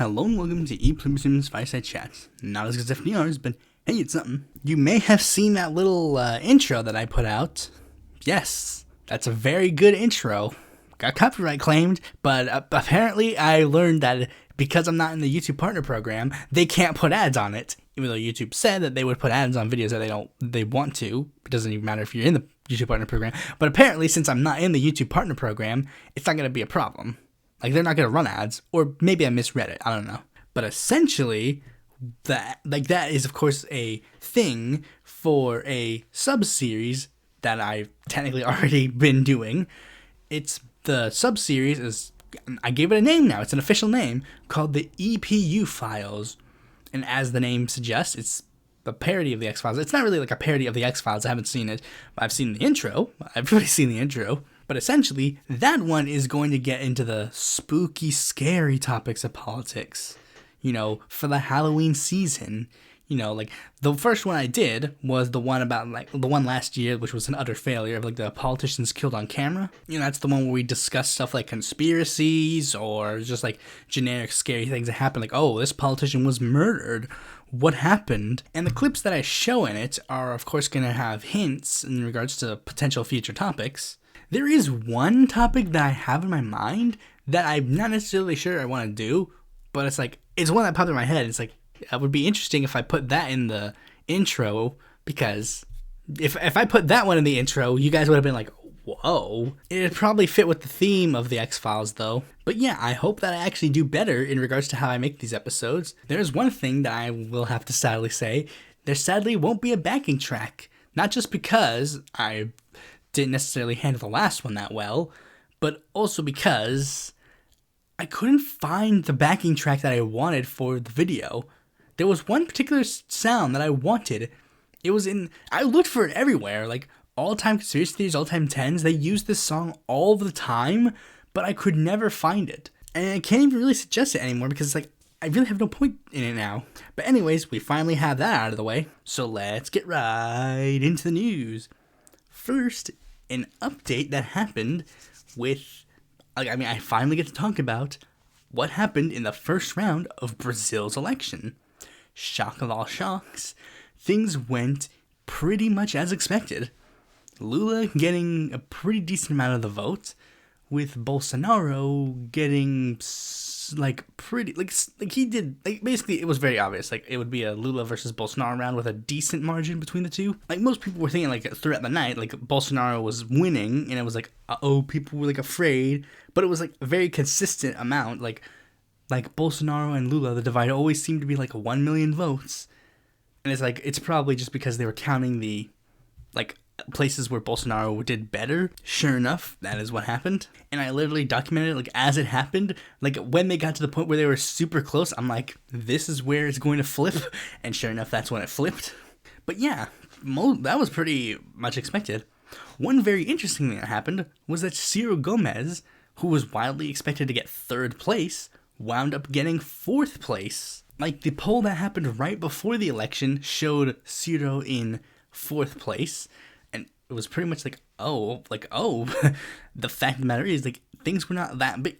Hello and welcome to Pluribus Fireside Chats. Not as good as FDRs, but hey, it's something. You may have seen that little intro that I put out. Yes, that's a very good intro. Got copyright claimed, but apparently I learned that because I'm not in the YouTube Partner Program, they can't put ads on it. Even though YouTube said that they would put ads on videos that they want to. It doesn't even matter if you're in the YouTube Partner Program. But apparently, since I'm not in the YouTube Partner Program, it's not going to be a problem. Like, they're not going to run ads, or maybe I misread it, I don't know. But essentially, that is, of course, a thing for a sub-series that I've technically already been doing. The sub-series is, I gave it a name now, it's an official name, called the EPU Files. And as the name suggests, it's a parody of the X-Files. It's not really like a parody of the X-Files, I haven't seen it, but I've seen the intro. Everybody's seen the intro. But essentially, that one is going to get into the spooky, scary topics of politics, for the Halloween season. Like, the first one I did was the one about, the one last year, which was an utter failure of, the politicians killed on camera. That's the one where we discuss stuff like conspiracies or just, generic scary things that happen. Like, oh, this politician was murdered. What happened? And the clips that I show in it are, of course, going to have hints in regards to potential future topics. There is one topic that I have in my mind that I'm not necessarily sure I want to do, but it's one that popped in my head. It's it would be interesting if I put that in the intro, because if I put that one in the intro, you guys would have been like, whoa. It'd probably fit with the theme of the X-Files, though. But yeah, I hope that I actually do better in regards to how I make these episodes. There's one thing that I will have to sadly say. There sadly won't be a backing track. Not just because I didn't necessarily handle the last one that well, but also because I couldn't find the backing track that I wanted for the video. There was one particular sound that I wanted. I looked for it everywhere, all-time conspiracy theories, all-time 10s, they use this song all the time, but I could never find it. And I can't even really suggest it anymore because I really have no point in it now. But anyways, we finally have that out of the way, so let's get right into the news. First, an update that happened with, I finally get to talk about what happened in the first round of Brazil's election. Shock of all shocks, things went pretty much as expected. Lula getting a pretty decent amount of the vote, with Bolsonaro getting he did, basically it was very obvious, it would be a Lula versus Bolsonaro round with a decent margin between the two. Most people were thinking, throughout the night, Bolsonaro was winning, and it was people were afraid, but it was a very consistent amount, Bolsonaro and Lula, the divide always seemed to be 1 million votes, and it's probably just because they were counting the, places where Bolsonaro did better. Sure enough, that is what happened. And I literally documented it as it happened. When they got to the point where they were super close, I'm this is where it's going to flip. And sure enough, that's when it flipped. But yeah, that was pretty much expected. One very interesting thing that happened was that Ciro Gomes, who was wildly expected to get third place, wound up getting fourth place. The poll that happened right before the election showed Ciro in fourth place. It was pretty much the fact of the matter is, things were not that big.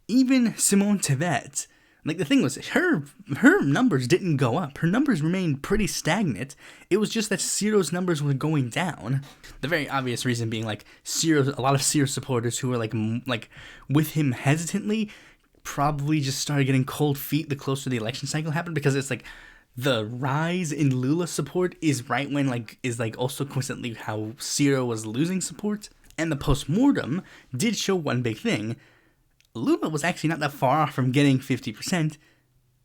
Even Simone Tebet, the thing was, her numbers didn't go up. Her numbers remained pretty stagnant. It was just that Ciro's numbers were going down. The very obvious reason being, a lot of Ciro supporters who were, with him hesitantly, probably just started getting cold feet the closer the election cycle happened, because it's, the rise in Lula support is right when, also coincidentally how Ciro was losing support. And the postmortem did show one big thing. Lula was actually not that far off from getting 50%.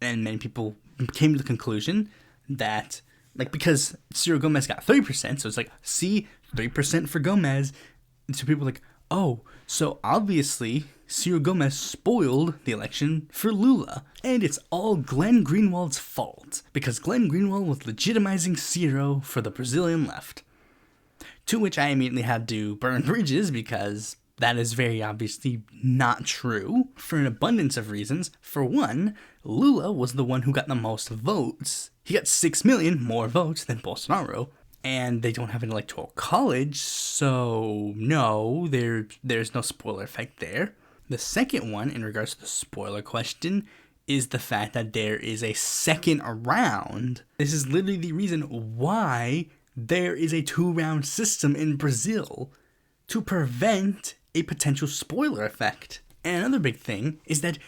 And many people came to the conclusion that, because Ciro Gomes got 30%, so it's see, 3% for Gomes. And so people were oh, so obviously Ciro Gomes spoiled the election for Lula. And it's all Glenn Greenwald's fault, because Glenn Greenwald was legitimizing Ciro for the Brazilian left. To which I immediately had to burn bridges, because that is very obviously not true, for an abundance of reasons. For one, Lula was the one who got the most votes. He got 6 million more votes than Bolsonaro. And they don't have an electoral college, so no, there's no spoiler effect there. The second one, in regards to the spoiler question, is the fact that there is a second round. This is literally the reason why there is a 2-round system in Brazil, to prevent a potential spoiler effect. And another big thing is that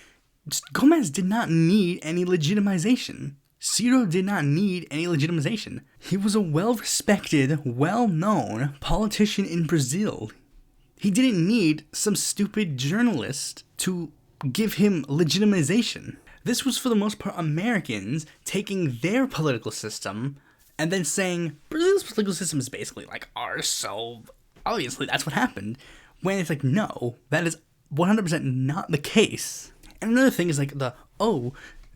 Gomez did not need any legitimization. Ciro did not need any legitimization. He was a well-respected, well-known politician in Brazil. He didn't need some stupid journalist to give him legitimization. This was for the most part Americans taking their political system and then saying, Brazil's political system is basically like ours, so obviously that's what happened. When it's like, no, that is 100% not the case. And another thing is like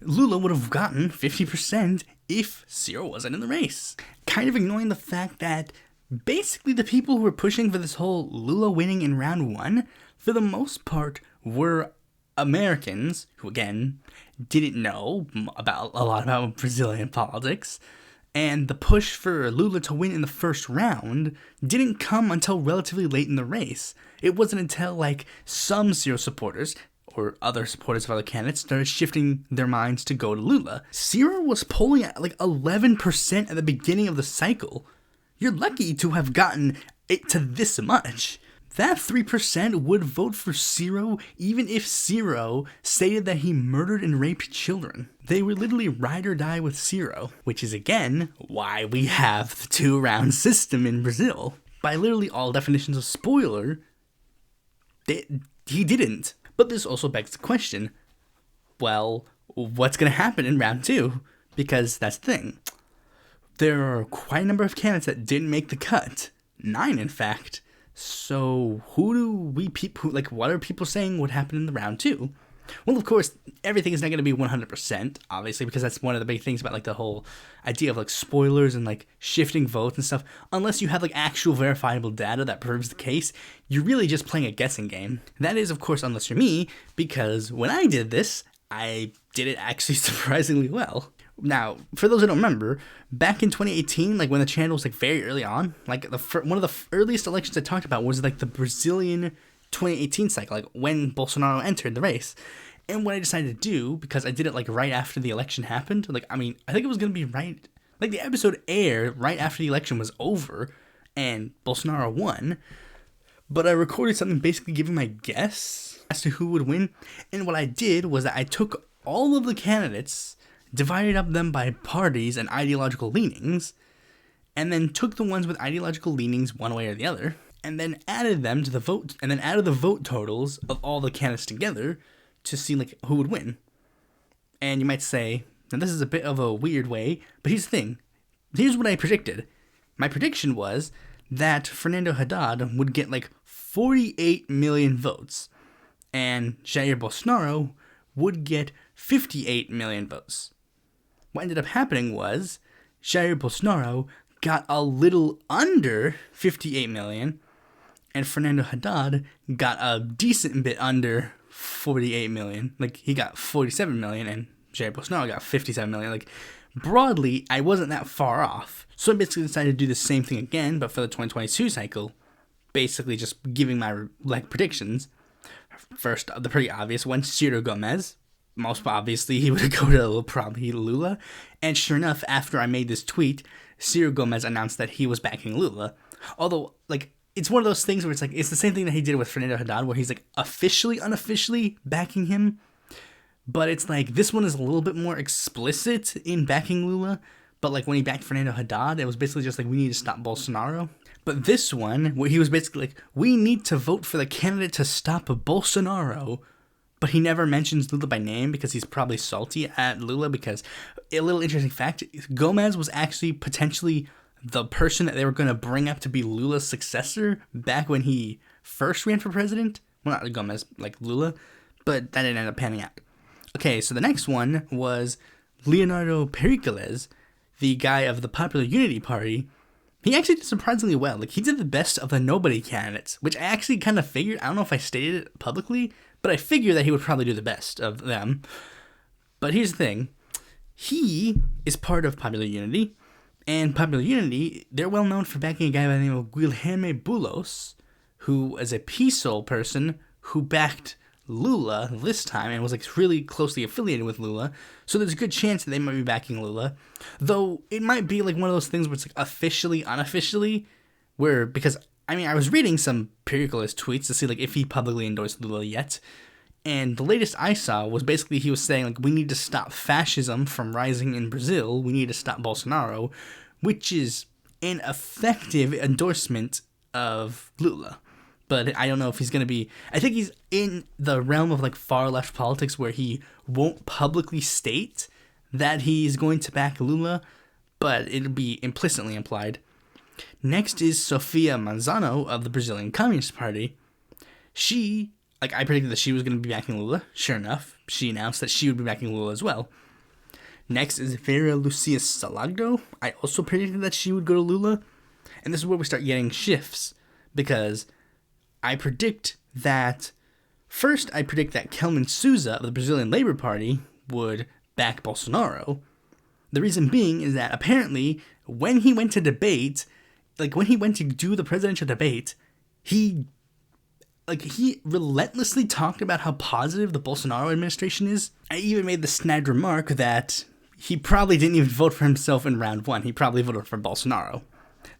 Lula would have gotten 50% if Ciro wasn't in the race. Kind of ignoring the fact that basically the people who were pushing for this whole Lula winning in round 1, for the most part, were Americans who, again, didn't know a lot about Brazilian politics. And the push for Lula to win in the first round didn't come until relatively late in the race. It wasn't until like some Ciro supporters or other supporters of other candidates started shifting their minds to go to Lula. Ciro was polling at like 11% at the beginning of the cycle. You're lucky to have gotten it to this much. That 3% would vote for Ciro even if Ciro stated that he murdered and raped children. They would literally ride or die with Ciro, which is again why we have the 2-round system in Brazil. By literally all definitions of spoiler, he didn't. But this also begs the question, well, what's going to happen in round 2? Because that's the thing. There are quite a number of candidates that didn't make the cut. 9, in fact. So what are people saying would happen in the round 2? Well, of course, everything is not going to be 100%, obviously, because that's one of the big things about like the whole idea of like spoilers and like shifting votes and stuff. Unless you have like actual verifiable data that proves the case, you're really just playing a guessing game. That is, of course, unless you're me, because when I did this, I did it actually surprisingly well. Now, for those who don't remember, back in 2018, like when the channel was like very early on, like one of the earliest elections I talked about was like the Brazilian 2018 cycle, like when Bolsonaro entered the race. And what I decided to do, because I did it like right after the election happened, like, I mean, I think it was going to be like the episode aired right after the election was over and Bolsonaro won. But I recorded something basically giving my guess as to who would win. And what I did was that I took all of the candidates, divided up them by parties and ideological leanings, and then took the ones with ideological leanings one way or the other, and then added them to the vote, and then added the vote totals of all the candidates together to see like who would win. And you might say, now this is a bit of a weird way, but here's the thing. Here's what I predicted. My prediction was that Fernando Haddad would get like 48 million votes, and Jair Bolsonaro would get 58 million votes. What ended up happening was Jair Bolsonaro got a little under 58 million, and Fernando Haddad got a decent bit under 48 million. Like, he got 47 million, and Jair Bolsonaro got 57 million. Like, broadly, I wasn't that far off. So I basically decided to do the same thing again, but for the 2022 cycle, basically just giving my like predictions. First, the pretty obvious one, Ciro Gomez. Most obviously, he would go to probably Lula. And sure enough, after I made this tweet, Ciro Gomez announced that he was backing Lula. Although, like, it's one of those things where it's like, it's the same thing that he did with Fernando Haddad, where he's like unofficially backing him. But it's like, this one is a little bit more explicit in backing Lula. But like when he backed Fernando Haddad, it was basically just like, we need to stop Bolsonaro. But this one, where he was basically like, we need to vote for the candidate to stop Bolsonaro. But he never mentions Lula by name because he's probably salty at Lula, because a little interesting fact, Gomez was actually potentially the person that they were going to bring up to be Lula's successor back when he first ran for president. Well, not Gomez, like Lula, but that didn't end up panning out. Okay, so the next one was Leonardo Pericles, the guy of the Popular Unity Party. He actually did surprisingly well. Like, he did the best of the nobody candidates, which I actually kind of figured. I don't know if I stated it publicly, but I figured that he would probably do the best of them. But here's the thing. He is part of Popular Unity, and Popular Unity, they're well known for backing a guy by the name of Guilherme Boulos, who is a PSOL person who backed Lula this time and was like really closely affiliated with Lula. So there's a good chance that they might be backing Lula. Though it might be like one of those things where it's like officially, unofficially, where, because I mean, I was reading some periodicalist tweets to see like if he publicly endorsed Lula yet. And the latest I saw was basically he was saying like we need to stop fascism from rising in Brazil. We need to stop Bolsonaro, which is an effective endorsement of Lula. But I don't know if he's going to be... I think he's in the realm of like far left politics where he won't publicly state that he's going to back Lula, but it'll be implicitly implied. Next is Sofia Manzano of the Brazilian Communist Party. She, like, I predicted that she was going to be backing Lula. Sure enough, she announced that she would be backing Lula as well. Next is Vera Lucia Salgado. I also predicted that she would go to Lula. And this is where we start getting shifts, because I predict that... First, I predict that Kelman Souza of the Brazilian Labour Party would back Bolsonaro. The reason being is that apparently when he went to debate, like when he went to do the presidential debate, he relentlessly talked about how positive the Bolsonaro administration is. I even made the snide remark that he probably didn't even vote for himself in round one. He probably voted for Bolsonaro.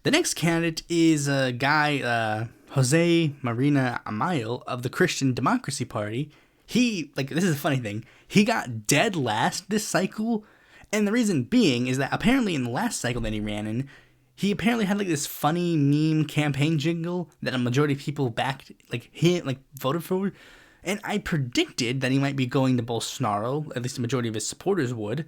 The next candidate is a guy, Jose Marina Amayo of the Christian Democracy Party. He, like, this is a funny thing, he got dead last this cycle, and the reason being is that apparently in the last cycle that he ran in, he apparently had like this funny meme campaign jingle that a majority of people backed, like him, like voted for, and I predicted that he might be going to Bolsonaro, at least the majority of his supporters would,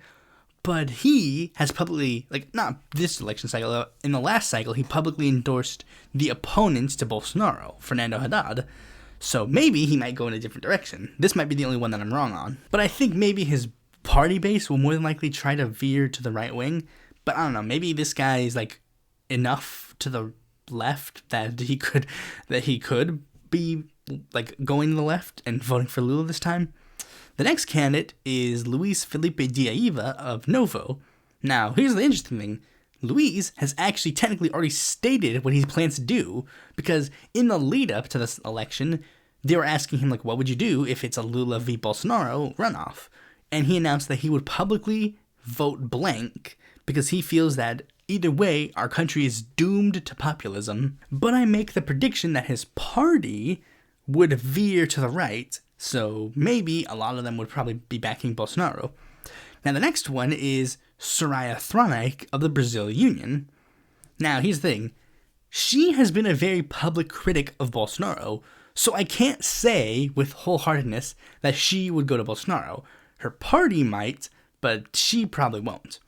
but he has publicly, like, not this election cycle, in the last cycle, he publicly endorsed the opponents to Bolsonaro, Fernando Haddad. So maybe he might go in a different direction. This might be the only one that I'm wrong on. But I think maybe his party base will more than likely try to veer to the right wing. But I don't know, maybe this guy is like enough to the left that he could be like going to the left and voting for Lula this time. The next candidate is Luis Felipe Diaiva of Novo. Now, here's the interesting thing. Luis has actually technically already stated what he plans to do, because in the lead up to this election, they were asking him, like, what would you do if it's a Lula v. Bolsonaro runoff? And he announced that he would publicly vote blank because he feels that either way, our country is doomed to populism. But I make the prediction that his party would veer to the right, so maybe a lot of them would probably be backing Bolsonaro. Now, the next one is Soraya Thronik of the Brazil Union. Now, here's the thing. She has been a very public critic of Bolsonaro, so I can't say with wholeheartedness that she would go to Bolsonaro. Her party might, but she probably won't.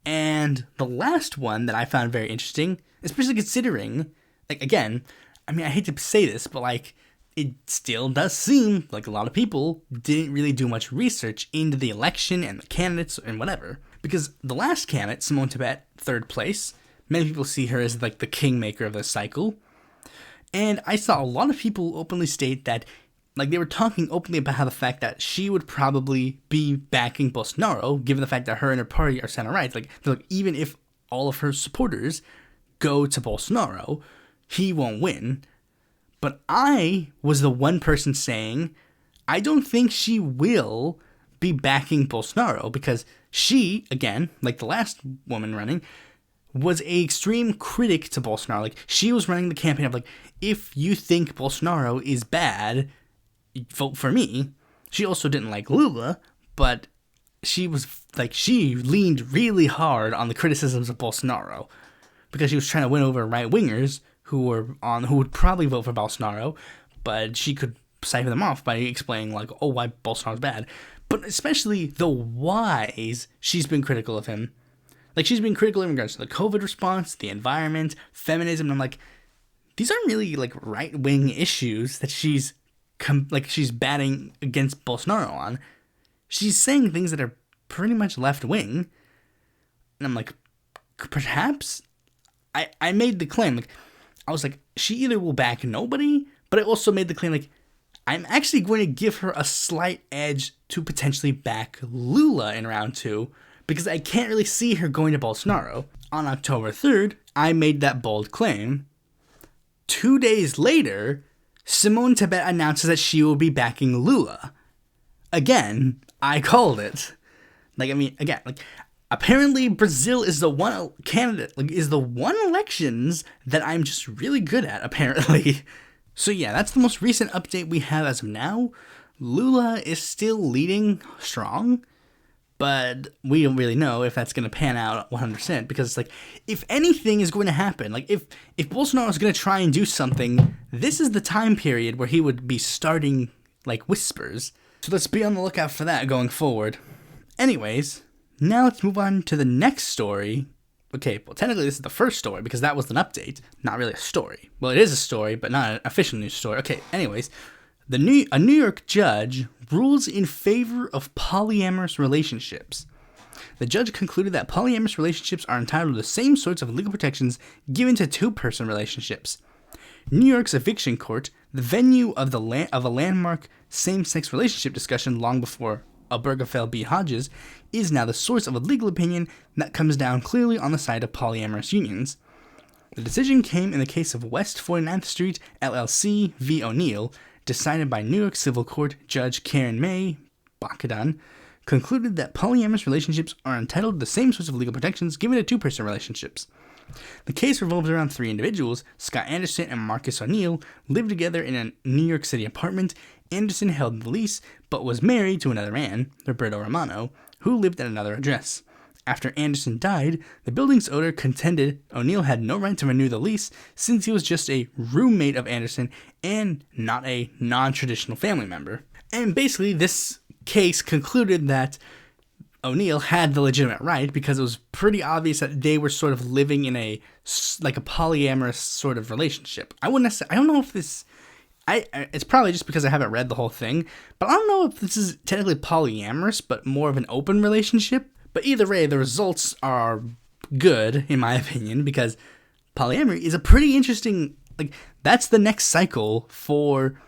And the last one that I found very interesting, especially considering, like, again, I mean, I hate to say this, but, like, it still does seem like a lot of people didn't really do much research into the election and the candidates and whatever. Because the last candidate, Simone Tebet, third place, many people see her as like the kingmaker of this cycle. And I saw a lot of people openly state that, like, they were talking openly about how the fact that she would probably be backing Bolsonaro, given the fact that her and her party are center-right. Like, even if all of her supporters go to Bolsonaro, he won't win. But I was the one person saying, I don't think she will be backing Bolsonaro, because she, again, like the last woman running, was an extreme critic to Bolsonaro. Like, she was running the campaign of, like, if you think Bolsonaro is bad, vote for me. She also didn't like Lula, but she was, like, she leaned really hard on the criticisms of Bolsonaro, because she was trying to win over right-wingers who would probably vote for Bolsonaro, but she could siphon them off by explaining, like, oh, why Bolsonaro's bad. But especially the whys she's been critical of him. Like, she's been critical in regards to the COVID response, the environment, feminism, and I'm like, these aren't really, like, right-wing issues that she's batting against Bolsonaro on. She's saying things that are pretty much left-wing, and I'm like, perhaps? I made the claim, like, I was like, she either will back nobody, but I also made the claim, like, I'm actually going to give her a slight edge to potentially back Lula in round 2, because I can't really see her going to Bolsonaro. On October 3rd, I made that bold claim. 2 days later, Simone Tebet announces that she will be backing Lula. Again, I called it. Apparently Brazil is the one candidate, is the one elections that I'm just really good at, apparently. So yeah, that's the most recent update we have as of now. Lula is still leading strong, but we don't really know if that's going to pan out 100%, because, if anything is going to happen, if Bolsonaro is going to try and do something, this is the time period where he would be starting, whispers. So let's be on the lookout for that going forward. Anyways, now let's move on to the next story. Okay, well, technically this is the first story because that was an update, not really a story. Well, it is a story, but not an official news story. Okay, anyways, a New York judge rules in favor of polyamorous relationships. The judge concluded that polyamorous relationships are entitled to the same sorts of legal protections given to two-person relationships. New York's eviction court, the venue of a landmark same-sex relationship discussion long before Obergefell v. Hodges, is now the source of a legal opinion that comes down clearly on the side of polyamorous unions. The decision came in the case of West 49th Street LLC v. O'Neill, decided by New York Civil Court Judge Karen May Bakadan, concluded that polyamorous relationships are entitled to the same sorts of legal protections given to two-person relationships. The case revolves around three individuals. Scott Anderson and Marcus O'Neill lived together in a New York City apartment. Anderson held the lease, but was married to another man, Roberto Romano, who lived at another address. After Anderson died, the building's owner contended O'Neill had no right to renew the lease since he was just a roommate of Anderson and not a non-traditional family member. And basically, this case concluded that O'Neill had the legitimate right because it was pretty obvious that they were sort of living in a polyamorous sort of relationship. I don't know if this... it's probably just because I haven't read the whole thing, but I don't know if this is technically polyamorous, but more of an open relationship. But either way, the results are good, in my opinion, because polyamory is a pretty interesting, that's the next cycle for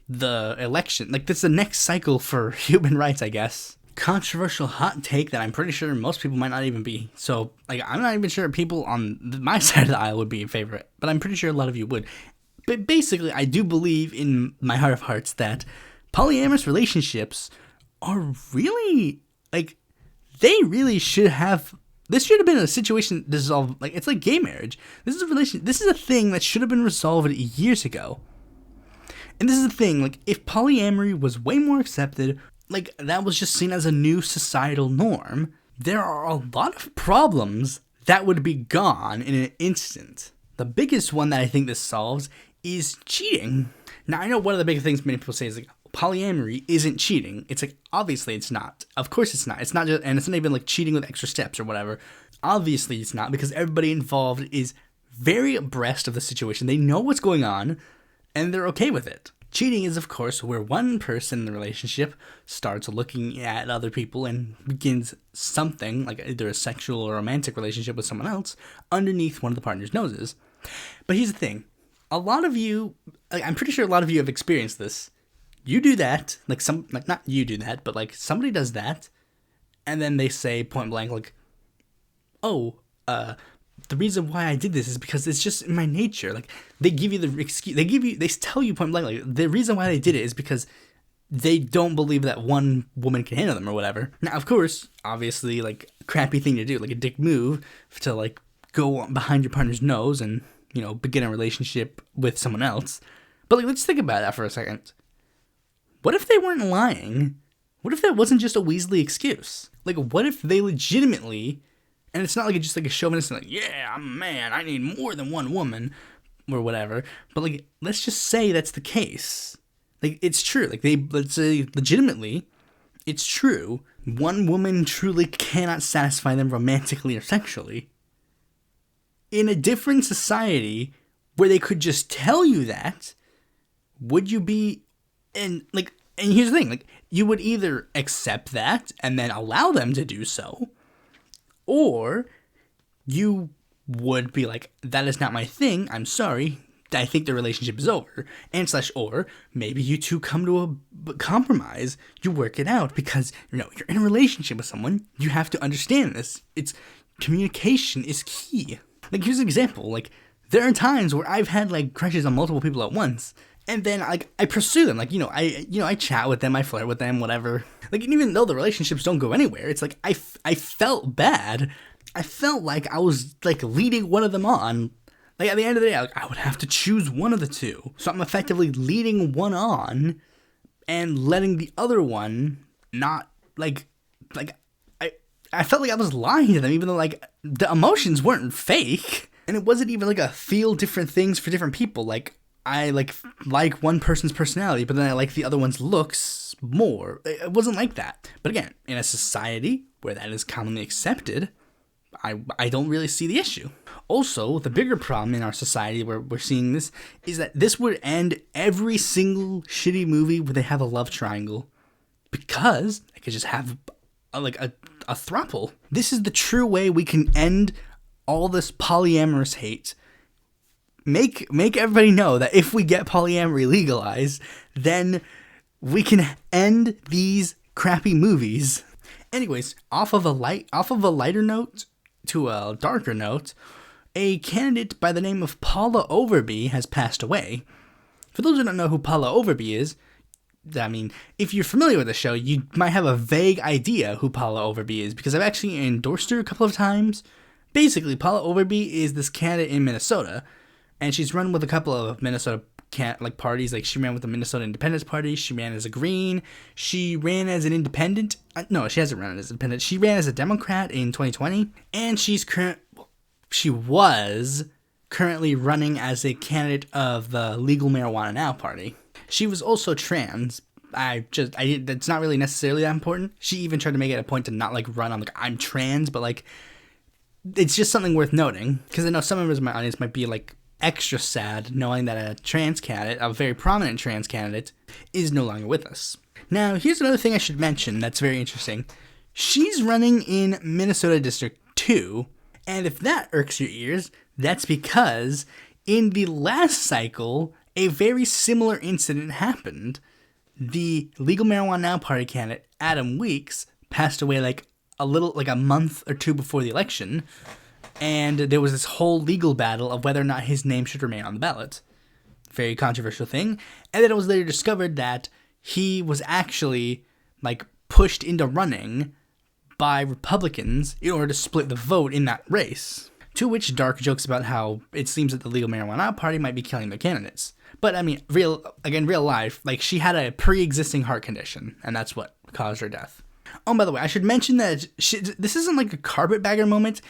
the election. That's the next cycle for human rights, I guess. Controversial hot take that I'm pretty sure most people might not even be. So, I'm not even sure people on my side of the aisle would be in favor of it, but I'm pretty sure a lot of you would. But basically, I do believe in my heart of hearts that polyamorous relationships are really, they really should have, this should have been a situation dissolved, it's like gay marriage. This is a thing that should have been resolved years ago. And this is the thing, if polyamory was way more accepted, that was just seen as a new societal norm, there are a lot of problems that would be gone in an instant. The biggest one that I think this solves is cheating. Now, I know one of the big things many people say is polyamory isn't cheating. It's obviously it's not. Of course it's not. It's not just, and it's not even cheating with extra steps or whatever. Obviously it's not, because everybody involved is very abreast of the situation. They know what's going on and they're okay with it. Cheating is, of course, where one person in the relationship starts looking at other people and begins something, either a sexual or romantic relationship with someone else, underneath one of the partner's noses. But here's the thing. A lot of you, I'm pretty sure a lot of you have experienced this. You do that, not you do that, but somebody does that, and then they say point blank, the reason why I did this is because it's just in my nature. They give you the excuse, they tell you point blank, the reason why they did it is because they don't believe that one woman can handle them or whatever. Now, of course, obviously, crappy thing to do, a dick move to go behind your partner's nose and, begin a relationship with someone else. But let's think about that for a second. What if they weren't lying? What if that wasn't just a Weasley excuse? What if they legitimately, and it's not just a chauvinist, yeah, I'm a man, I need more than one woman, or whatever, but let's just say that's the case. It's true. Let's say legitimately, it's true. One woman truly cannot satisfy them romantically or sexually. In a different society where they could just tell you that, would you be, and here's the thing, you would either accept that and then allow them to do so, or you would be that is not my thing, I'm sorry, I think the relationship is over, or maybe you two come to a compromise, you work it out, because, you're in a relationship with someone, you have to understand this, communication is key. Here's an example, there are times where I've had, crushes on multiple people at once, And then like I pursue them, like I chat with them, I flirt with them, whatever. Like even though the relationships don't go anywhere, it's like I felt bad. I felt like I was like leading one of them on. Like at the end of the day, like, I would have to choose one of the two. So I'm effectively leading one on and letting the other one not like I felt like I was lying to them, even though like the emotions weren't fake, and it wasn't even like a feel different things for different people. Like I like one person's personality, but then I like the other one's looks more. It wasn't like that. But again, in a society where that is commonly accepted, I don't really see the issue. Also, the bigger problem in our society where we're seeing this is that this would end every single shitty movie where they have a love triangle, because they could just have a throuple. This is the true way we can end all this polyamorous hate. Make everybody know that if we get polyamory legalized, then we can end these crappy movies. Anyways, off of a lighter note to a darker note, a candidate by the name of Paula Overby has passed away. For those who don't know who Paula Overby is, I mean, if you're familiar with the show, you might have a vague idea who Paula Overby is, because I've actually endorsed her a couple of times. Basically, Paula Overby is this candidate in Minnesota, and she's run with a couple of Minnesota parties. Like she ran with the Minnesota Independence Party, she ran as a Green, she ran as an independent. No, she hasn't run as an independent. She ran as a Democrat in 2020, and she was currently running as a candidate of the Legal Marijuana Now Party. She was also trans. That's not really necessarily that important. She even tried to make it a point to not like run on like I'm trans, but like it's just something worth noting, because I know some members of my audience might be like extra sad knowing that a trans candidate, a very prominent trans candidate, is no longer with us. Now, here's another thing I should mention that's very interesting. She's running in Minnesota District 2, and if that irks your ears, that's because in the last cycle, a very similar incident happened. The Legal Marijuana Now Party candidate, Adam Weeks, passed away like a month or two before the election, and there was this whole legal battle of whether or not his name should remain on the ballot. Very controversial thing. And then it was later discovered that he was actually like pushed into running by Republicans in order to split the vote in that race. To which dark jokes about how it seems that the Legal Marijuana Party might be killing their candidates. But I mean, real life, like she had a pre-existing heart condition, and that's what caused her death. Oh, by the way, I should mention that this isn't like a carpetbagger moment.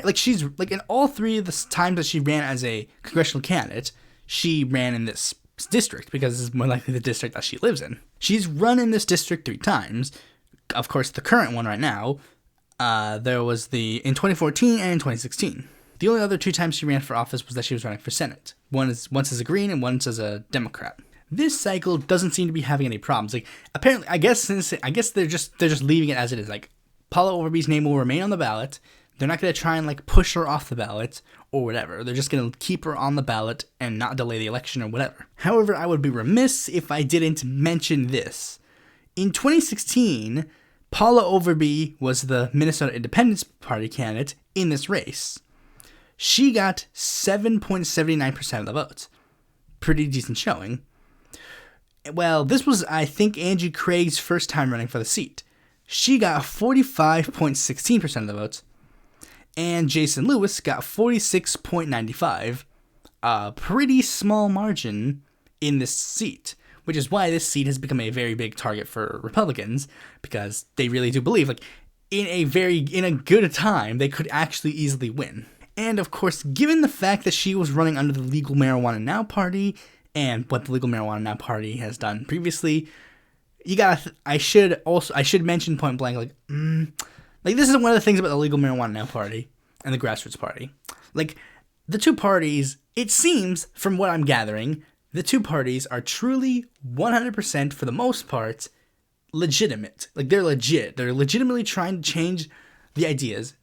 Like she's like in all three of the times that she ran as a congressional candidate, she ran in this district because it's more likely the district that she lives in. She's run in this district 3 times. Of course, the current one right now, there was in 2014 and in 2016. The only other 2 times she ran for office was that she was running for Senate. Once as a Green and once as a Democrat. This cycle doesn't seem to be having any problems. Like apparently, I guess they're just leaving it as it is. Like Paula Overby's name will remain on the ballot. They're not going to try and like push her off the ballot or whatever. They're just going to keep her on the ballot and not delay the election or whatever. However, I would be remiss if I didn't mention this. In 2016, Paula Overby was the Minnesota Independence Party candidate in this race. She got 7.79% of the votes. Pretty decent showing. Well, this was, I think, Angie Craig's first time running for the seat. She got 45.16% of the votes. And Jason Lewis got 46.95%. A pretty small margin in this seat, which is why this seat has become a very big target for Republicans, because they really do believe, like, in a good time, they could actually easily win. And of course, given the fact that she was running under the Legal Marijuana Now Party, and what the Legal Marijuana Now Party has done previously, I should mention point blank, like this is one of the things about the Legal Marijuana Now Party and the Grassroots Party. Like, the 2 parties, it seems, from what I'm gathering, the 2 parties are truly 100%, for the most part, legitimate. Like, they're legit. They're legitimately trying to change the ideas.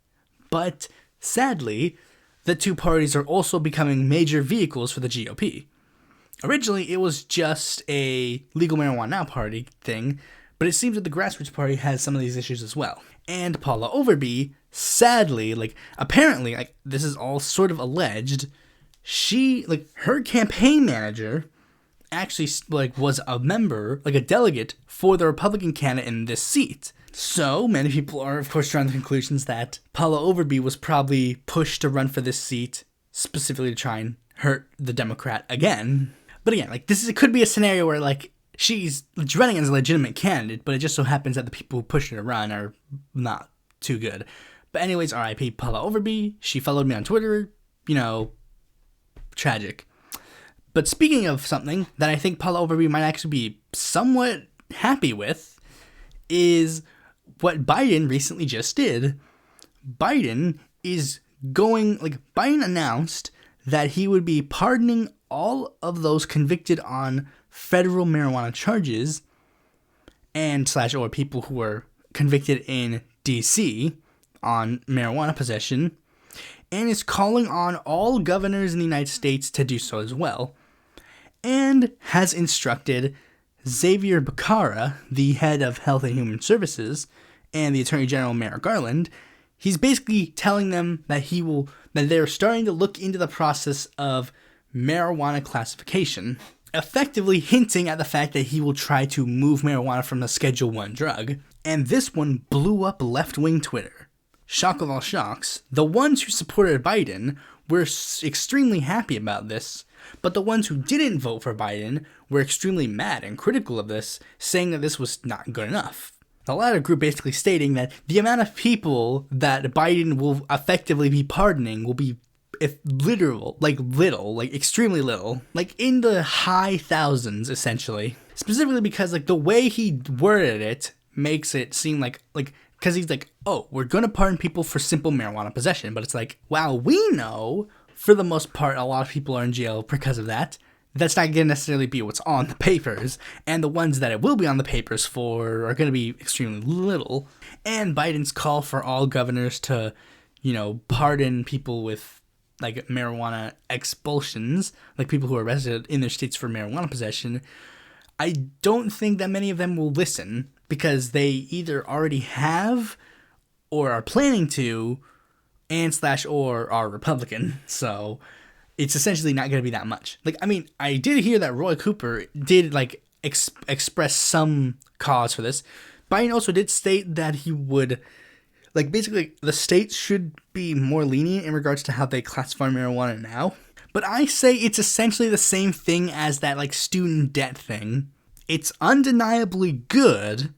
But, sadly, the 2 parties are also becoming major vehicles for the GOP. Originally, it was just a Legal Marijuana Now Party thing, but it seems that the Grassroots Party has some of these issues as well. And Paula Overby, sadly, apparently, this is all sort of alleged, her campaign manager actually like was a member, like a delegate for the Republican candidate in this seat. So many people are, of course, drawing the conclusions that Paula Overby was probably pushed to run for this seat specifically to try and hurt the Democrat again. But again, like it could be a scenario where like she's running as a legitimate candidate, but it just so happens that the people who pushed her to run are not too good. But anyways, R.I.P. Paula Overby. She followed me on Twitter. Tragic. But speaking of something that I think Paula Overby might actually be somewhat happy with is what Biden recently just did. Biden announced that he would be pardoning all of those convicted on federal marijuana charges or people who were convicted in D.C. on marijuana possession, and is calling on all governors in the United States to do so as well, and has instructed Xavier Becerra, the head of Health and Human Services, and the Attorney General Merrick Garland. He's basically telling them that they're starting to look into the process of marijuana classification, effectively hinting at the fact that he will try to move marijuana from a Schedule I drug. And this one blew up left-wing Twitter. Shock of all shocks, the ones who supported Biden were extremely happy about this, but the ones who didn't vote for Biden were extremely mad and critical of this, saying that this was not good enough. The latter group basically stating that the amount of people that Biden will effectively be pardoning will be extremely little, like in the high thousands, essentially. Specifically because like the way he worded it makes it seem like because he's like, oh, we're going to pardon people for simple marijuana possession. But it's like, wow, we know for the most part, a lot of people are in jail because of that. That's not going to necessarily be what's on the papers. And the ones that it will be on the papers for are going to be extremely little. And Biden's call for all governors to, pardon people with like marijuana expulsions, like people who are arrested in their states for marijuana possession. I don't think that many of them will listen because they either already have or are planning to or are Republican. So it's essentially not going to be that much. Like, I mean, I did hear that Roy Cooper did express some cause for this. Biden also did state that he would basically the states should be more lenient in regards to how they classify marijuana now. But I say it's essentially the same thing as that student debt thing. It's undeniably good,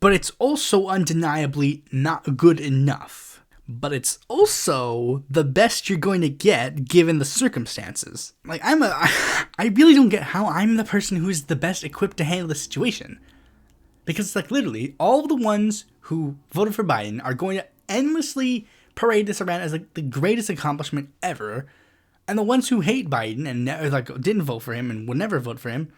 but it's also undeniably not good enough. But it's also the best you're going to get given the circumstances. I really don't get how I'm the person who's the best equipped to handle the situation. Because literally all of the ones who voted for Biden are going to endlessly parade this around as the greatest accomplishment ever. And the ones who hate Biden and didn't vote for him and would never vote for him,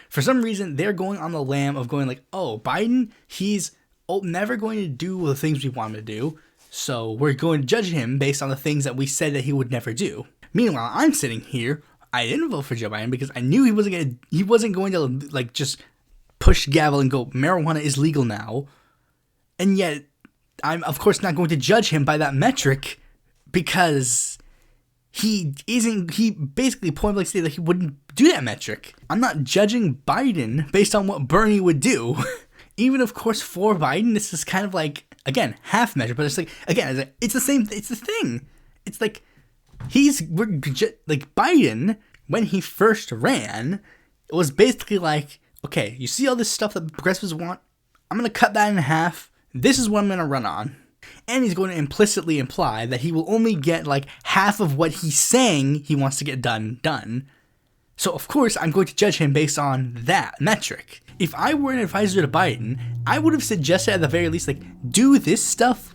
for some reason they're going on the lam of going oh, Biden, he's never going to do the things we want him to do. So we're going to judge him based on the things that we said that he would never do. Meanwhile, I'm sitting here, I didn't vote for Joe Biden because I knew he wasn't going to just push gavel and go, marijuana is legal now. And yet, I'm of course not going to judge him by that metric because he basically point blank stated that he wouldn't do that metric. I'm not judging Biden based on what Bernie would do. Even of course for Biden, this is kind of again, half measure, but it's it's the same, it's the thing. It's Biden, when he first ran, it was basically okay, you see all this stuff that progressives want? I'm going to cut that in half. This is what I'm going to run on. And he's going to implicitly imply that he will only get half of what he's saying he wants to get done. So of course, I'm going to judge him based on that metric. If I were an advisor to Biden, I would have suggested at the very least, do this stuff,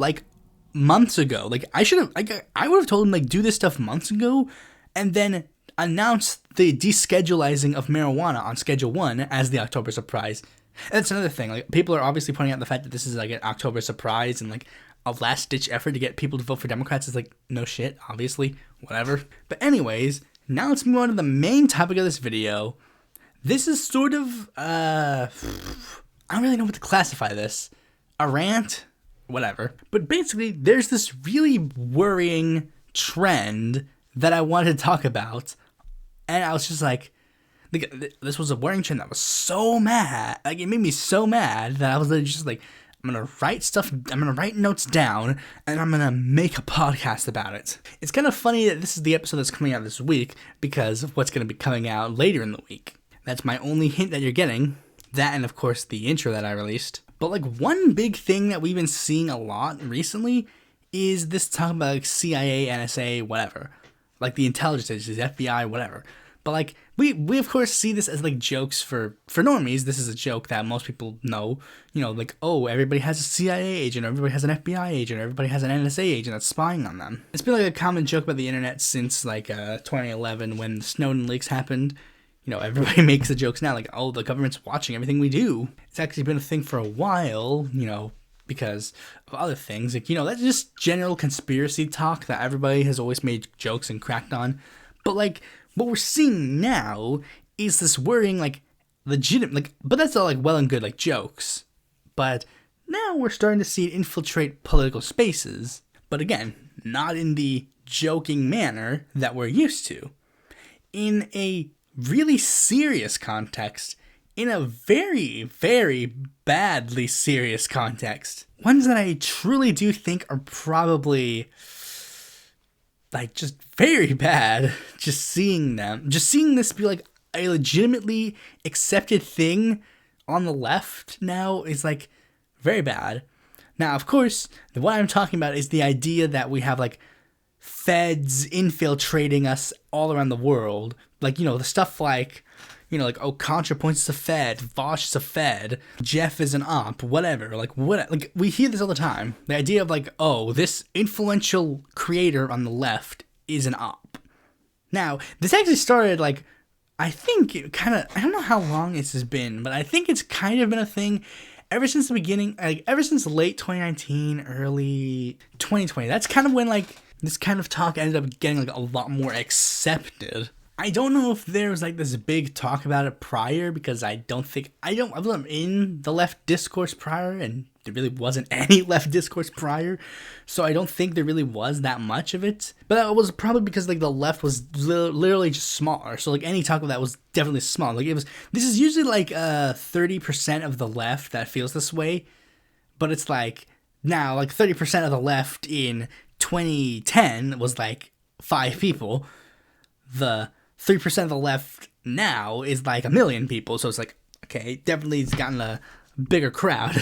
months ago. I would have told him, do this stuff months ago, and then announce the deschedulizing of marijuana on Schedule I as the October surprise. And that's another thing. People are obviously pointing out the fact that this is, an October surprise and, a last-ditch effort to get people to vote for Democrats is, no shit, obviously, whatever. But anyways, now let's move on to the main topic of this video. This is sort of, I don't really know what to classify this. A rant? Whatever. But basically, there's this really worrying trend that I wanted to talk about. And I was just Like, this was a worrying trend that was so mad. Like, it made me so mad that I was literally just like, I'm gonna write notes down, and I'm gonna make a podcast about it. It's kind of funny that this is the episode that's coming out this week because of what's gonna be coming out later in the week. That's my only hint that you're getting. That and, of course, the intro that I released. But, like, one big thing that we've been seeing a lot recently is this talk about, like, CIA, NSA, whatever. Like, the intelligence agencies, FBI, whatever. But, like, we of course see this as, like, jokes for normies. This is a joke that most people know. You know, like, oh, everybody has a CIA agent, or everybody has an FBI agent, or everybody has an NSA agent that's spying on them. It's been, like, a common joke about the internet since, like, 2011 when the Snowden leaks happened. You know, everybody makes the jokes now, like, oh, the government's watching everything we do. It's actually been a thing for a while, you know, because of other things. Like, you know, that's just general conspiracy talk that everybody has always made jokes and cracked on. But, like, what we're seeing now is this worrying, like, legitimate, like, but that's all, like, well and good, like, jokes. But now we're starting to see it infiltrate political spaces. But again, not in the joking manner that we're used to. In a really serious context, in a very, very badly serious context. Ones that I truly do think are probably, like, just very bad. Just seeing this be, like, a legitimately accepted thing on the left now is, like, very bad. Now, of course, what I'm talking about is the idea that we have, like, feds infiltrating us all around the world. Like, you know, the stuff like, you know, like, oh, ContraPoint's a Fed, Vosh is a Fed, Jeff is an op, whatever. Like, we hear this all the time. The idea of, like, oh, this influential creator on the left is an op. Now, this actually started, like, I think it kind of, I don't know how long this has been, but I think it's kind of been a thing ever since the beginning, like, ever since late 2019, early 2020. That's kind of when, like, this kind of talk ended up getting, like, a lot more accepted. I don't know if there was, like, this big talk about it prior, because I wasn't in the left discourse prior, and there really wasn't any left discourse prior, so I don't think there really was that much of it. But that was probably because, like, the left was literally just smaller, so, like, any talk of that was definitely small. Like, this is usually, like, 30% of the left that feels this way, but it's, like, now, like, 30% of the left in 2010 was, like, 5 people. The 3% of the left now is, like, 1 million people, so it's like, okay, definitely it's gotten a bigger crowd.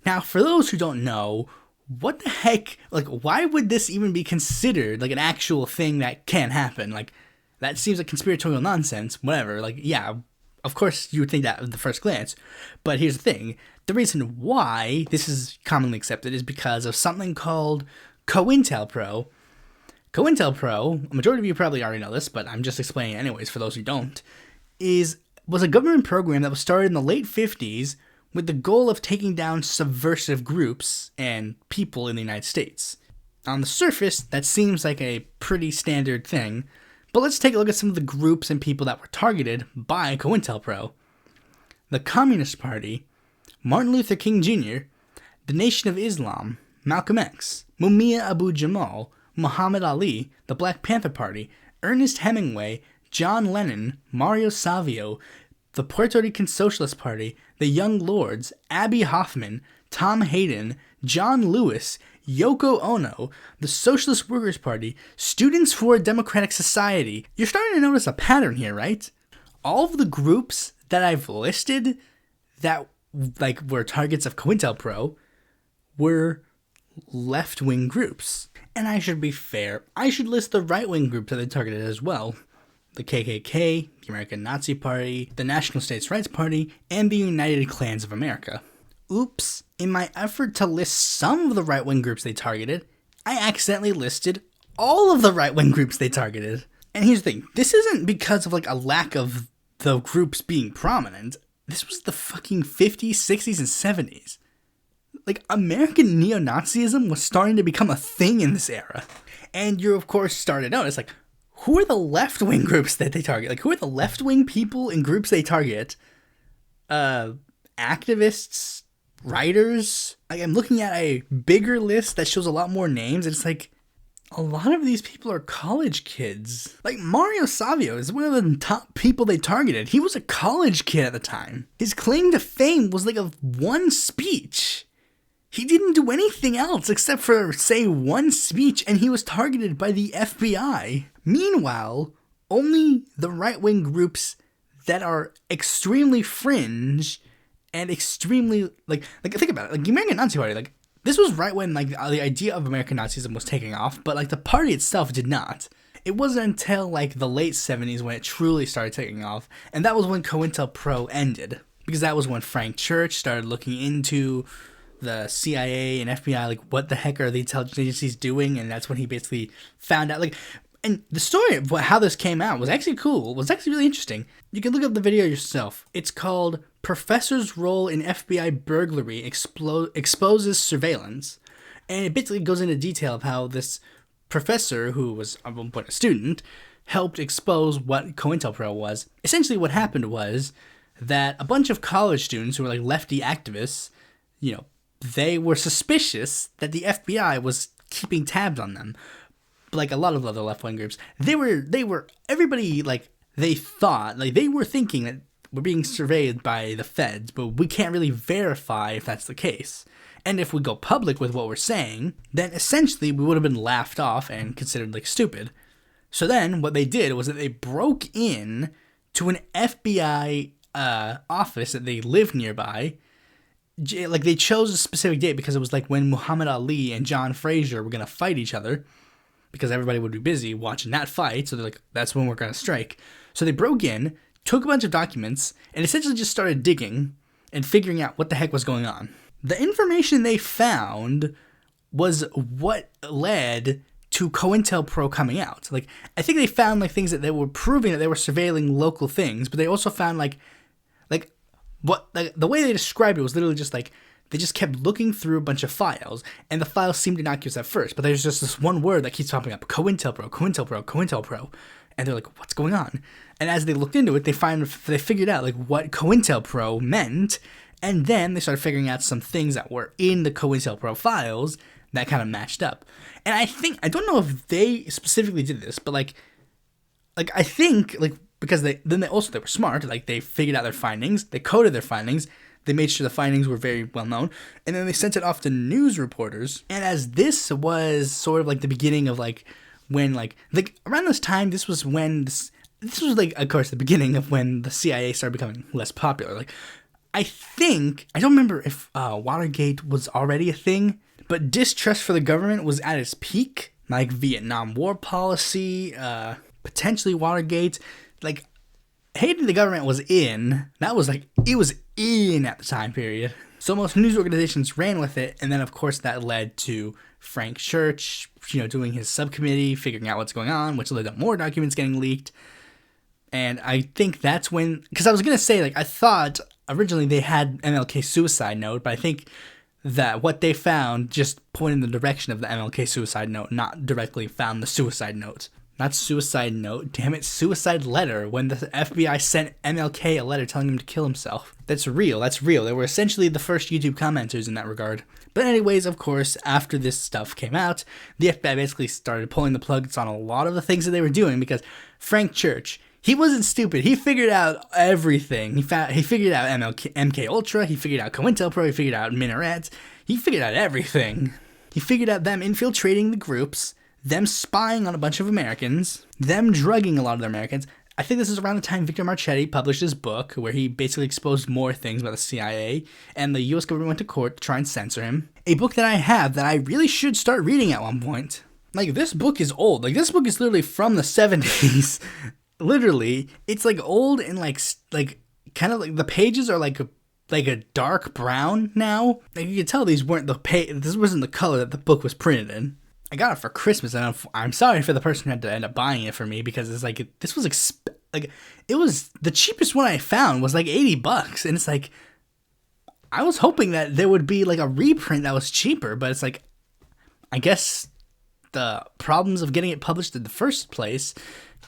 Now, for those who don't know, what the heck, like, why would this even be considered, like, an actual thing that can happen? Like, that seems like conspiratorial nonsense, whatever. Like, yeah, of course you would think that at the first glance, but here's the thing. The reason why this is commonly accepted is because of something called COINTELPRO. COINTELPRO, a majority of you probably already know this, but I'm just explaining it anyways for those who don't, was a government program that was started in the late 50s with the goal of taking down subversive groups and people in the United States. On the surface, that seems like a pretty standard thing, but let's take a look at some of the groups and people that were targeted by COINTELPRO. The Communist Party, Martin Luther King Jr., the Nation of Islam, Malcolm X, Mumia Abu-Jamal, Muhammad Ali, the Black Panther Party, Ernest Hemingway, John Lennon, Mario Savio, the Puerto Rican Socialist Party, the Young Lords, Abby Hoffman, Tom Hayden, John Lewis, Yoko Ono, the Socialist Workers' Party, Students for a Democratic Society. You're starting to notice a pattern here, right? All of the groups that I've listed that, like, were targets of COINTELPRO were left-wing groups. And I should be fair, I should list the right-wing groups that they targeted as well. The KKK, the American Nazi Party, the National States' Rights Party, and the United Klans of America. Oops, in my effort to list some of the right-wing groups they targeted, I accidentally listed all of the right-wing groups they targeted. And here's the thing, this isn't because of, like, a lack of the groups being prominent. This was the fucking 50s, 60s, and 70s. Like, American neo-Nazism was starting to become a thing in this era. And you're, of course, starting to notice, like, who are the left-wing groups that they target? Like, who are the left-wing people in groups they target? Activists? Writers? Like, I'm looking at a bigger list that shows a lot more names, and it's like, A lot of these people are college kids. Like, Mario Savio is one of the top people they targeted. He was a college kid at the time. His claim to fame was like a one speech. He didn't do anything else except for say one speech, and he was targeted by the FBI. Meanwhile, only the right-wing groups that are extremely fringe and extremely, like think about it, like the American Nazi Party, like, this was right when, like, the idea of American Nazism was taking off, but, like, the party itself did not. It wasn't until, like, the late 70s when it truly started taking off, and that was when COINTELPRO ended, because that was when Frank Church started looking into the CIA and FBI, like, what the heck are the intelligence agencies doing, and that's when he basically found out, like, and the story of how this came out was actually cool. It was actually really interesting. You can look up the video yourself. It's called Professor's Role in FBI Burglary Exposes Surveillance. And it basically goes into detail of how this professor, who was at one point a student, helped expose what COINTELPRO was. Essentially what happened was that a bunch of college students who were like lefty activists, you know, they were suspicious that the FBI was keeping tabs on them. Like a lot of other left-wing groups, they were everybody, like, they thought, like, they were thinking that we're being surveyed by the feds, but we can't really verify if that's the case. And if we go public with what we're saying, then essentially we would have been laughed off and considered, like, stupid. So then what they did was that they broke in to an FBI office that they lived nearby. Like, they chose a specific date because it was like when Muhammad Ali and John Frazier were gonna fight each other, because everybody would be busy watching that fight, so they're like, that's when we're going to strike. So they broke in, took a bunch of documents, and essentially just started digging and figuring out what the heck was going on. The information they found was what led to COINTELPRO coming out. Like, I think they found, like, things that they were proving that they were surveilling local things, but they also found, the way they described it was literally just, like, they just kept looking through a bunch of files, and the files seemed innocuous at first, but there's just this one word that keeps popping up, COINTELPRO, COINTELPRO, COINTELPRO, and they're like, what's going on? And as they looked into it, they figured out, like, what COINTELPRO meant, and then they started figuring out some things that were in the COINTELPRO files that kind of matched up. And I don't know if they specifically did this, but, I think, because they were smart, like, they figured out their findings, they coded their findings, they made sure the findings were very well known, and then they sent it off to news reporters. And as this was sort of like the beginning of when around this time, this was when this was like, of course, the beginning of when the CIA started becoming less popular. Like, I don't remember if Watergate was already a thing, but distrust for the government was at its peak. Like Vietnam War policy, potentially Watergate, like, hating the government was in. That was it was in at the time period. So most news organizations ran with it, and then of course that led to Frank Church, doing his subcommittee, figuring out what's going on, which led to more documents getting leaked. And I think that's when, because I was gonna say, I thought originally they had MLK suicide note, but I think that what they found just pointed in the direction of the MLK suicide note, not directly found the suicide note. Not suicide note, damn it, suicide letter, when the FBI sent MLK a letter telling him to kill himself. That's real. They were essentially the first YouTube commenters in that regard. But anyways, of course, after this stuff came out, the FBI basically started pulling the plugs on a lot of the things that they were doing, because Frank Church, he wasn't stupid. He figured out everything. He figured out MK Ultra, he figured out COINTELPRO, he figured out Minarets, he figured out everything. He figured out them infiltrating the groups, them spying on a bunch of Americans, them drugging a lot of the Americans. I think this is around the time Victor Marchetti published his book, where he basically exposed more things about the CIA, and the U.S. government went to court to try and censor him. A book that I have that I really should start reading at one point. This book is old. This book is literally from the 70s. Literally, it's old and kind of the pages are like a dark brown now. You can tell these weren't this wasn't the color that the book was printed in. I got it for Christmas, and I'm sorry for the person who had to end up buying it for me, because it's this was it was the cheapest one I found was $80, and it's I was hoping that there would be a reprint that was cheaper, but it's I guess the problems of getting it published in the first place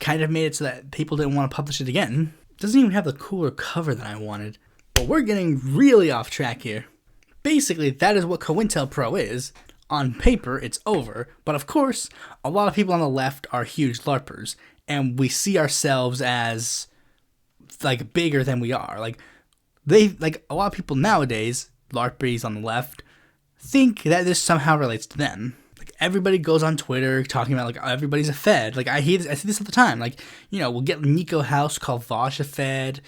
kind of made it so that people didn't want to publish it again. It doesn't even have the cooler cover that I wanted. But we're getting really off track here. Basically, that is what COINTELPRO is. On paper, it's over, but of course, a lot of people on the left are huge LARPers, and we see ourselves as, like, bigger than we are. Like, a lot of people nowadays, LARPers on the left, think that this somehow relates to them. Like, everybody goes on Twitter talking about, like, everybody's a Fed. Like, I see this all the time. Like, we'll get Nico House call Vosh a Fed,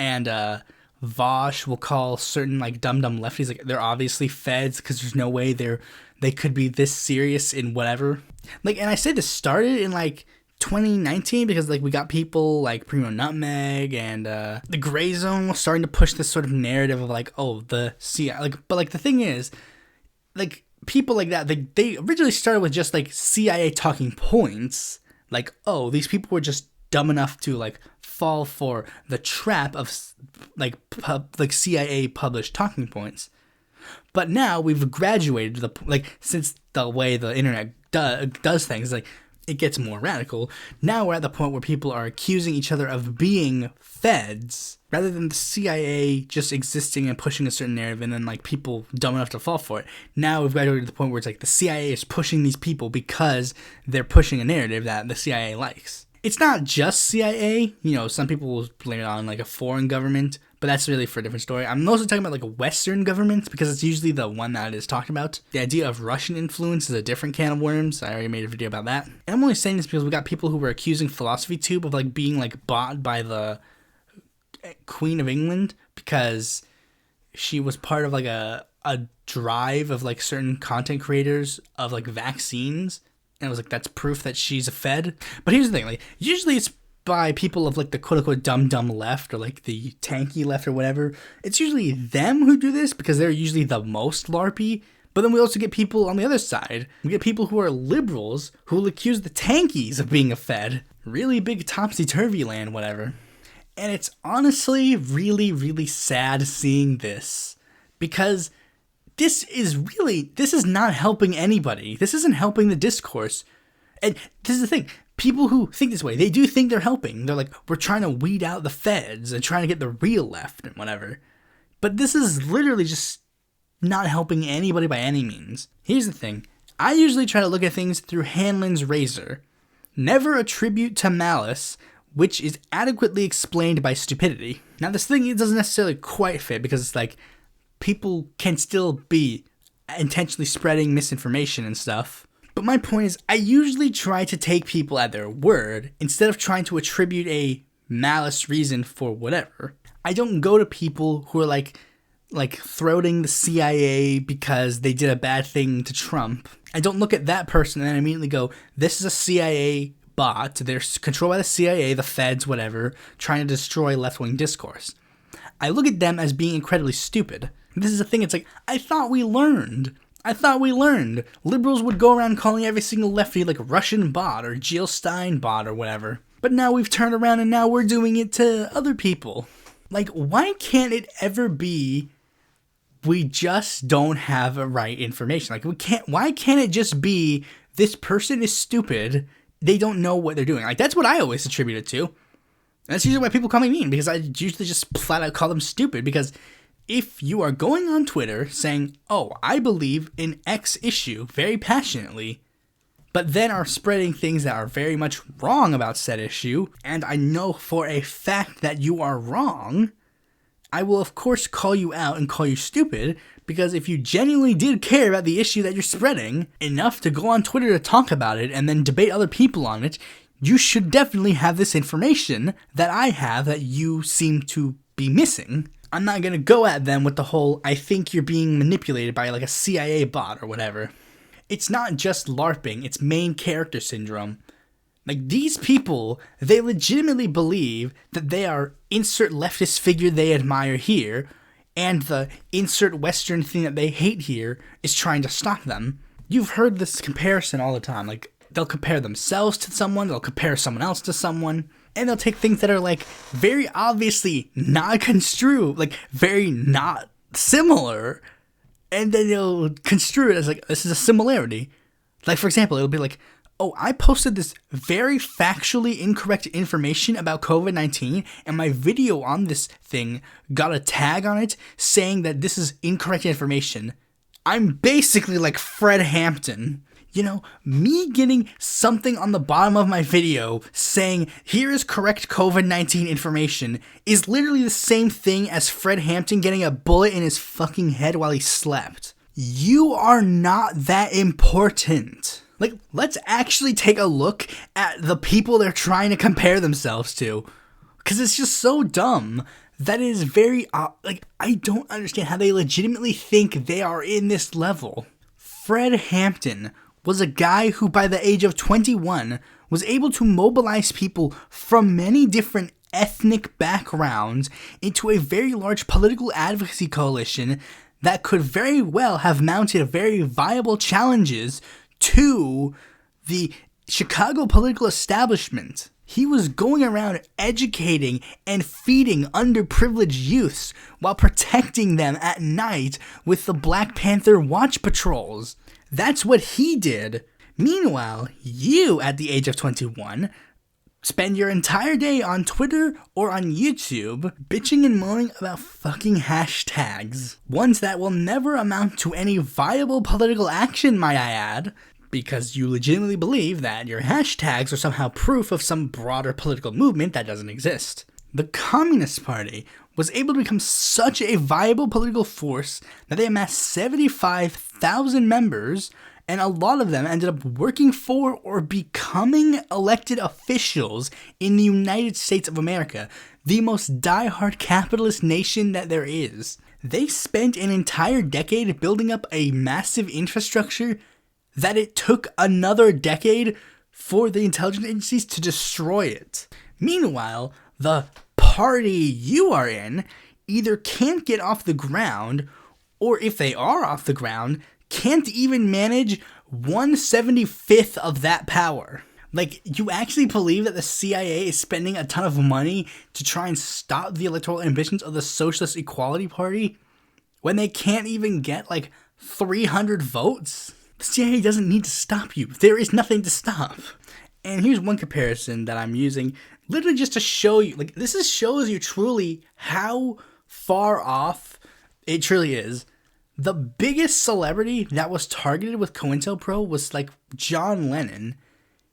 and, Vosh will call certain, like, dumb lefties, like, they're obviously Feds, because there's no way they could be this serious in whatever. Like, and I say this started in, like, 2019 because, like, we got people like Primo Nutmeg and the Gray Zone was starting to push this sort of narrative of, like, oh, the CIA. Like, but, like, the thing is, like, people like that, they originally started with just, like, CIA talking points. Like, oh, these people were just dumb enough to, like, fall for the trap of, like, CIA published talking points. But now we've graduated to the, like, since the way the internet does things, like, it gets more radical. Now we're at the point where people are accusing each other of being Feds, rather than the CIA just existing and pushing a certain narrative and then, like, people dumb enough to fall for it. Now we've graduated to the point where it's like the CIA is pushing these people because they're pushing a narrative that the CIA likes. It's not just CIA, some people will blame it on, like, a foreign government, but that's really for a different story. I'm mostly talking about, like, a Western government because it's usually the one that is talked about. The idea of Russian influence is a different can of worms. I already made a video about that. And I'm only saying this because we got people who were accusing Philosophy Tube of, like, being, like, bought by the Queen of England because she was part of, like, a drive of, like, certain content creators of, like, vaccines. And I was like, that's proof that she's a Fed. But here's the thing, like, usually it's by people of, like, the quote-unquote dumb left or, like, the tanky left or whatever. It's usually them who do this because they're usually the most LARPy. But then we also get people on the other side. We get people who are liberals who will accuse the tankies of being a Fed. Really big topsy-turvy land, whatever. And it's honestly really, really sad seeing this because this is not helping anybody. This isn't helping the discourse. And this is the thing. People who think this way, they do think they're helping. They're like, we're trying to weed out the Feds and trying to get the real left and whatever. But this is literally just not helping anybody by any means. Here's the thing. I usually try to look at things through Hanlon's razor. Never attribute to malice, which is adequately explained by stupidity. Now, this thing, it doesn't necessarily quite fit because it's like, people can still be intentionally spreading misinformation and stuff. But my point is, I usually try to take people at their word instead of trying to attribute a malice reason for whatever. I don't go to people who are like throating the CIA because they did a bad thing to Trump. I don't look at that person and then immediately go, this is a CIA bot. They're controlled by the CIA, the Feds, whatever, trying to destroy left-wing discourse. I look at them as being incredibly stupid. This is the thing, it's like, I thought we learned. Liberals would go around calling every single lefty like Russian bot or Jill Stein bot or whatever. But now we've turned around and now we're doing it to other people. Like, why can't it ever be we just don't have the right information? Like, why can't it just be this person is stupid, they don't know what they're doing? Like, that's what I always attribute it to. And that's usually why people call me mean, because I usually just flat out call them stupid, because if you are going on Twitter saying, oh, I believe in X issue very passionately, but then are spreading things that are very much wrong about said issue, and I know for a fact that you are wrong, I will of course call you out and call you stupid, because if you genuinely did care about the issue that you're spreading enough to go on Twitter to talk about it and then debate other people on it, you should definitely have this information that I have that you seem to be missing. I'm not going to go at them with the whole, I think you're being manipulated by like a CIA bot or whatever. It's not just LARPing, it's main character syndrome. Like, these people, they legitimately believe that they are insert leftist figure they admire here, and the insert Western thing that they hate here is trying to stop them. You've heard this comparison all the time. Like, they'll compare themselves to someone, they'll compare someone else to someone, and they'll take things that are, like, very obviously not construed, like, very not similar, and then they'll construe it as, like, this is a similarity. Like, for example, it'll be like, oh, I posted this very factually incorrect information about COVID-19, and my video on this thing got a tag on it saying that this is incorrect information. I'm basically like Fred Hampton. You know, me getting something on the bottom of my video saying, here is correct COVID-19 information, is literally the same thing as Fred Hampton getting a bullet in his fucking head while he slept. You are not that important. Like, let's actually take a look at the people they're trying to compare themselves to. Because it's just so dumb. That is very, I don't understand how they legitimately think they are in this level. Fred Hampton was a guy who by the age of 21 was able to mobilize people from many different ethnic backgrounds into a very large political advocacy coalition that could very well have mounted very viable challenges to the Chicago political establishment. He was going around educating and feeding underprivileged youths while protecting them at night with the Black Panther watch patrols. That's what he did. Meanwhile, you, at the age of 21, spend your entire day on Twitter or on YouTube bitching and moaning about fucking hashtags. Ones that will never amount to any viable political action, might I add, because you legitimately believe that your hashtags are somehow proof of some broader political movement that doesn't exist. The Communist Party was able to become such a viable political force that they amassed 75,000 members, and a lot of them ended up working for or becoming elected officials in the United States of America, the most diehard capitalist nation that there is. They spent an entire decade building up a massive infrastructure that it took another decade for the intelligence agencies to destroy it. Meanwhile, the party you are in either can't get off the ground, or if they are off the ground, can't even manage 1/75th of that power. Like, you actually believe that the CIA is spending a ton of money to try and stop the electoral ambitions of the Socialist Equality Party when they can't even get, 300 votes? The CIA doesn't need to stop you. There is nothing to stop. And here's one comparison that I'm using, literally just to show you, shows you truly how far off it truly is. The biggest celebrity that was targeted with COINTELPRO was, John Lennon.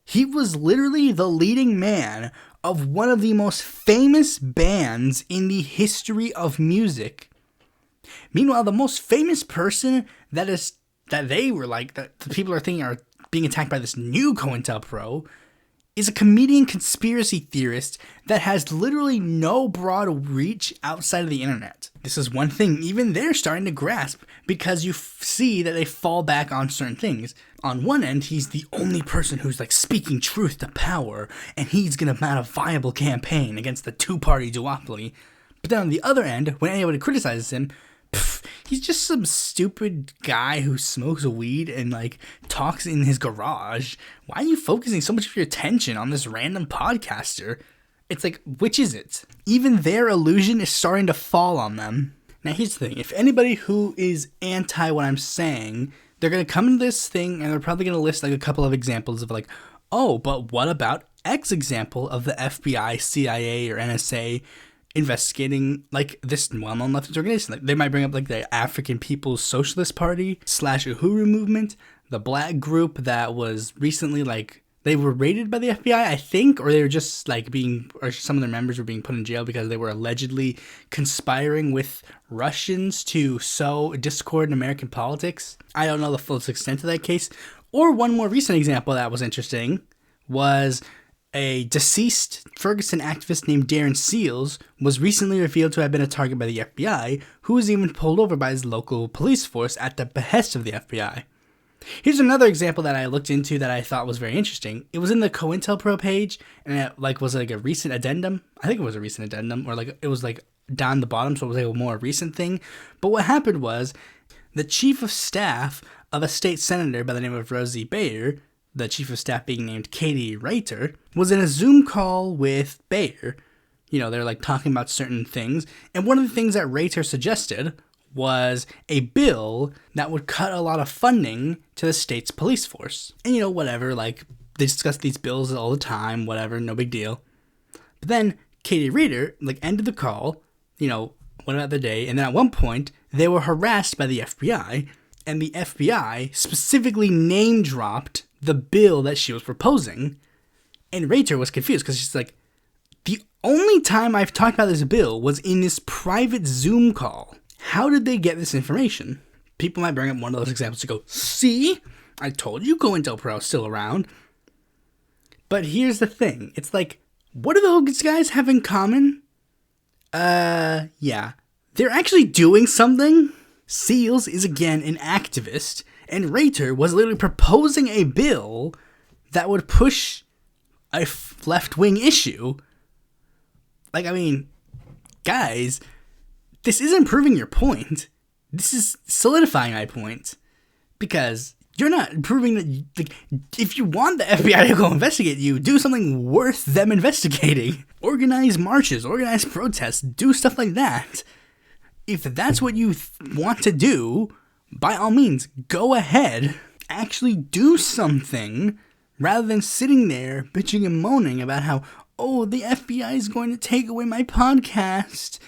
He was literally the leading man of one of the most famous bands in the history of music. Meanwhile, the most famous person that the people are thinking are being attacked by this new COINTELPRO is a comedian conspiracy theorist that has literally no broad reach outside of the internet. This is one thing even they're starting to grasp, because you see that they fall back on certain things. On one end, he's the only person who's speaking truth to power, and he's gonna mount a viable campaign against the two-party duopoly. But then on the other end, when anybody criticizes him, he's just some stupid guy who smokes weed and talks in his garage. Why are you focusing so much of your attention on this random podcaster? It's which is it? Even their illusion is starting to fall on them. Now here's the thing, if anybody who is anti what I'm saying, they're going to come into this thing and they're probably going to list a couple of examples of oh, but what about X example of the FBI, CIA, or NSA investigating this well-known leftist organization? They might bring up the African People's Socialist Party / Uhuru movement, the black group that was recently they were raided by the FBI, I think, or they were just or some of their members were being put in jail because they were allegedly conspiring with Russians to sow discord in American politics. I don't know the full extent of that case. Or one more recent example that was interesting was a deceased Ferguson activist named Darren Seals was recently revealed to have been a target by the FBI, who was even pulled over by his local police force at the behest of the FBI. Here's another example that I looked into that I thought was very interesting. It was in the COINTELPRO page, and it was a recent addendum. I think it was a recent addendum, or it was down the bottom, so it was a more recent thing. But what happened was, the chief of staff of a state senator by the name of Rosie Bayer, the chief of staff being named Katie Reiter, was in a Zoom call with Bayer. They're talking about certain things, and one of the things that Reiter suggested was a bill that would cut a lot of funding to the state's police force. And whatever, they discuss these bills all the time, whatever, no big deal. But then Katie Reiter, ended the call, went about the day, and then at one point, they were harassed by the FBI, And the FBI specifically name dropped the bill that she was proposing. And Rachel was confused because she's like, the only time I've talked about this bill was in this private Zoom call. How did they get this information? People might bring up one of those examples to go, see? I told you COINTELPRO is still around. But here's the thing. It's like, what do those guys have in common? Yeah. They're actually doing something. Seals is again an activist, and Rater was literally proposing a bill that would push a left-wing issue. Like, I mean, guys, this isn't proving your point. This is solidifying my point. Because you're not proving that, like, if you want the FBI to go investigate you, do something worth them investigating. Organize marches, organize protests, do stuff like that. If that's what you want to do, by all means, go ahead. Actually do something rather than sitting there bitching and moaning about how, oh, the FBI is going to take away my podcast.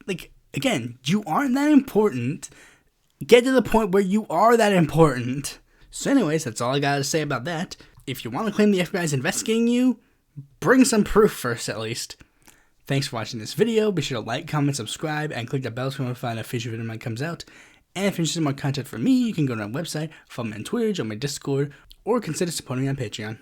Like, again, you aren't that important. Get to the point where you are that important. So anyways, that's all I gotta say about that. If you want to claim the FBI is investigating you, bring some proof first at least. Thanks for watching this video. Be sure to like, comment, subscribe, and click the bell so you won't find a future video when it comes out. And if you're interested in more content from me, you can go to my website, follow me on Twitter, join my Discord, or consider supporting me on Patreon.